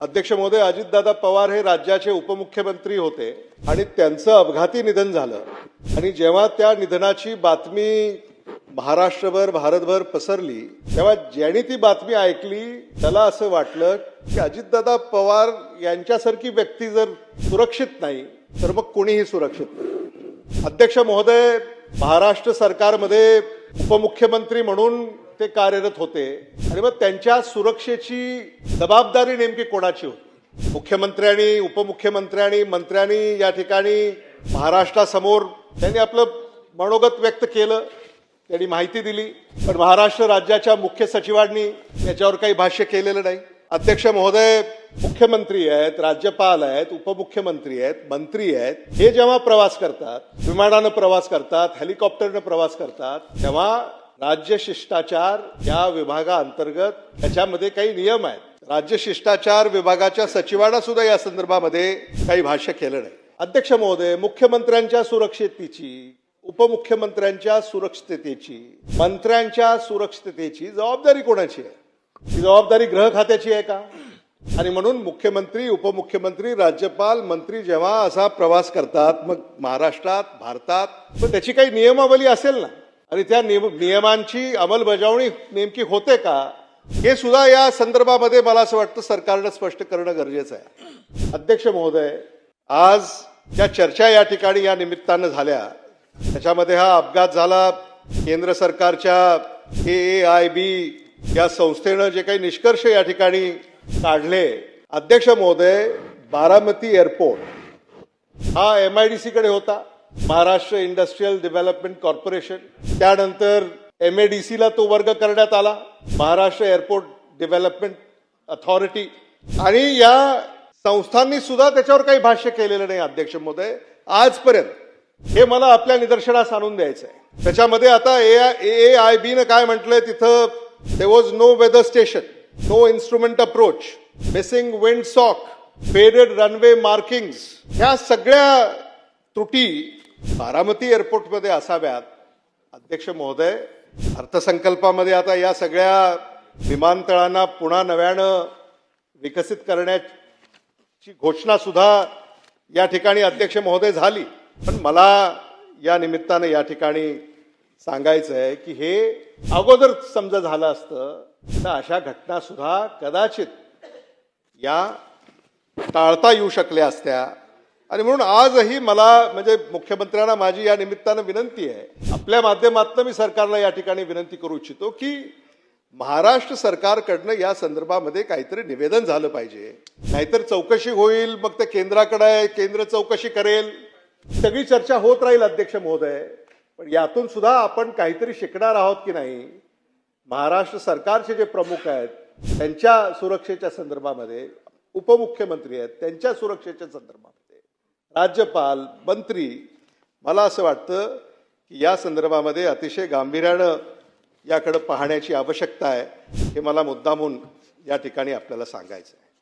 अध्यक्ष महोदय, अजितदादा पवार हे राज्याचे उपमुख्यमंत्री होते आणि त्यांचं अपघाती निधन झालं आणि जेव्हा त्या निधनाची बातमी महाराष्ट्रभर भारतभर पसरली तेव्हा ज्यांनी ती बातमी ऐकली त्याला असं वाटलं की अजितदादा पवार यांच्यासारखी व्यक्ती जर सुरक्षित नाही तर मग कोणीही सुरक्षित नाही। अध्यक्ष महोदय, महाराष्ट्र सरकारमध्ये उपमुख्यमंत्री म्हणून ते कार्यरत होते आणि मग त्यांच्या सुरक्षेची जबाबदारी नेमकी कोणाची होती? मुख्यमंत्र्यांनी, उपमुख्यमंत्र्यांनी, मंत्र्यांनी या ठिकाणी महाराष्ट्रासमोर त्यांनी आपलं मनोगत व्यक्त केलं, त्यांनी माहिती दिली, पण महाराष्ट्र राज्याच्या मुख्य सचिवांनी याच्यावर काही भाष्य केलेलं नाही। अध्यक्ष महोदय, मुख्यमंत्री आहेत, राज्यपाल आहेत, उपमुख्यमंत्री आहेत, मंत्री आहेत, हे जेव्हा प्रवास करतात, विमानानं प्रवास करतात, हेलिकॉप्टरनं प्रवास करतात, तेव्हा राज्य शिष्टाचार या विभागाअंतर्गत त्याच्यामध्ये काही नियम आहेत। राज्य शिष्टाचार विभागाच्या सचिवांना सुद्धा या संदर्भामध्ये काही भाष्य केलं नाही। अध्यक्ष महोदय, मुख्यमंत्र्यांच्या सुरक्षेची, उपमुख्यमंत्र्यांच्या सुरक्षिततेची, मंत्र्यांच्या सुरक्षिततेची जबाबदारी कोणाची आहे? ही जबाबदारी गृह खात्याची आहे का? आणि म्हणून मुख्यमंत्री, उपमुख्यमंत्री, राज्यपाल, मंत्री जेव्हा असा प्रवास करतात मग महाराष्ट्रात, भारतात, तर त्याची काही नियमावली असेल ना, आणि त्या नियमांची अंमलबजावणी नेमकी होते का, हे सुद्धा या संदर्भामध्ये मला असं वाटतं सरकारनं स्पष्ट करणं गरजेचं आहे। अध्यक्ष महोदय, आज ज्या चर्चा या ठिकाणी या निमित्तानं झाल्या त्याच्यामध्ये हा अपघात झाला, केंद्र सरकारच्या AAIB या संस्थेनं जे काही निष्कर्ष या ठिकाणी काढले, अध्यक्ष महोदय, बारामती एअरपोर्ट हा MIDC कडे होता, महाराष्ट्र इंडस्ट्रियल डेव्हलपमेंट कॉर्पोरेशन, त्यानंतर MADC ला तो वर्ग करण्यात आला, महाराष्ट्र एअरपोर्ट डेव्हलपमेंट अथॉरिटी, आणि या संस्थांनी सुद्धा त्याच्यावर काही भाष्य केलेलं नाही। अध्यक्ष महोदय, आजपर्यंत हे मला आपल्या निदर्शनास आणून द्यायचं आहे। त्याच्यामध्ये आता AAIB ने काय म्हटलंय, तिथं there was no weather station, no instrument approach, missing wind sock, faded runway markings, ह्या सगळ्या त्रुटी बारामती एअरपोर्टमध्ये असाव्यात। अध्यक्ष महोदय, अर्थसंकल्पामध्ये आता या सगळ्या विमानतळांना पुन्हा नव्यानं विकसित करण्याची घोषणा सुद्धा या ठिकाणी अध्यक्ष महोदय झाली, पण मला या निमित्तानं या ठिकाणी सांगायचं आहे की हे अगोदर समजा झालं असतं तर अशा घटना सुद्धा कदाचित या टाळता येऊ शकल्या असत्या। आणि म्हणून आजही मला, म्हणजे मुख्यमंत्र्यांना माझी या निमित्तानं विनंती आहे, आपल्या माध्यमातून मी सरकारला या ठिकाणी विनंती करू इच्छितो की महाराष्ट्र सरकारकडनं या संदर्भामध्ये काहीतरी निवेदन झालं पाहिजे, नाहीतर चौकशी होईल, मग ते केंद्राकडे आहे, केंद्र चौकशी करेल, सगळी चर्चा होत राहील। अध्यक्ष महोदय, पण यातून सुद्धा आपण काहीतरी शिकणार आहोत की नाही? महाराष्ट्र सरकारचे जे प्रमुख आहेत त्यांच्या सुरक्षेच्या संदर्भामध्ये, उपमुख्यमंत्री आहेत त्यांच्या सुरक्षेच्या संदर्भामध्ये, राज्यपाल, मंत्री, मला असं वाटतं की या संदर्भामध्ये अतिशय गांभीर्यानं याकडे पाहण्याची आवश्यकता आहे, हे मला मुद्दामून या ठिकाणी आपल्याला सांगायचं आहे।